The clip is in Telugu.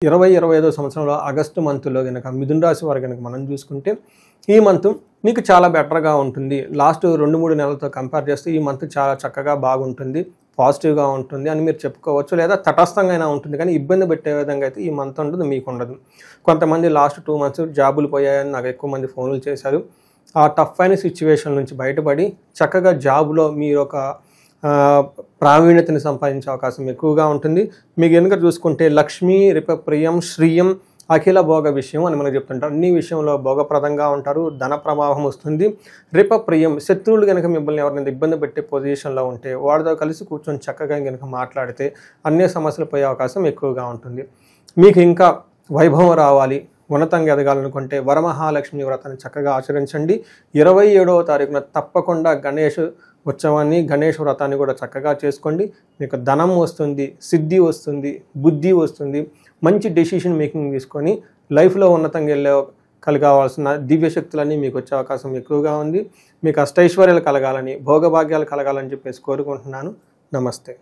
2025 సంవత్సరంలో ఆగస్టు మంత్లో గనక మిథున రాశి వారు గనక మనం చూసుకుంటే ఈ మంత్ మీకు చాలా బెటర్‌గా ఉంటుంది. లాస్ట్ 2, 3 నెలలతో కంపేర్ చేస్తే ఈ మంత్ చాలా చక్కగా బాగుంటుంది. పాజిటివ్‌గా ఉంటుంది అని మీరు చెప్పుకోవచ్చు. లేదా తటస్థంగా అయినా ఉంటుంది. కానీ ఇబ్బంది పెట్టే విధంగా అయితే ఈ మంత్ ఉండదు, మీకుండదు. కొంతమంది లాస్ట్ 2 మంత్స్ జాబులు పోయాయని నాకు ఎక్కువ మంది ఫోన్‌లు చేశారు. ఆ టఫ్ అయిన సిట్యుయేషన్ నుంచి బయటపడి చక్కగా జాబ్‌లో మీరొక ప్రావీణ్యతను సంపాదించే అవకాశం ఎక్కువగా ఉంటుంది. మీకు గనుక చూసుకుంటే లక్ష్మీ రిపప్రియం శ్రీయం అఖిల భోగ విషయం అని మనకు చెప్తుంటారు. అన్ని విషయంలో భోగప్రదంగా ఉంటారు. ధన ప్రవాహం వస్తుంది. రిపప్రియం శత్రువులు గనక మిమ్మల్ని ఎవరైనా ఇబ్బంది పెట్టే పొజిషన్లో ఉంటే వాడితో కలిసి కూర్చొని చక్కగా గనక మాట్లాడితే అన్ని సమస్యలు పోయే అవకాశం ఎక్కువగా ఉంటుంది. మీకు ఇంకా వైభవం రావాలి, ఉన్నతంగా ఎదగాలనుకుంటే వరమహాలక్ష్మి వ్రతాన్ని చక్కగా ఆచరించండి. 27వ తారీఖున తప్పకుండా గణేష్ ఉత్సవాన్ని, గణేష్ వ్రతాన్ని కూడా చక్కగా చేసుకోండి. మీకు ధనం వస్తుంది, సిద్ధి వస్తుంది, బుద్ధి వస్తుంది. మంచి డెసిషన్ మేకింగ్ తీసుకొని లైఫ్లో ఉన్నతంగా కలగాల్సిన దివ్యశక్తులన్నీ మీకు వచ్చే అవకాశం ఎక్కువగా ఉంది. మీకు అష్టైశ్వర్యాలు కలగాలని, భోగభాగ్యాలు కలగాలని చెప్పేసి కోరుకుంటున్నాను. నమస్తే.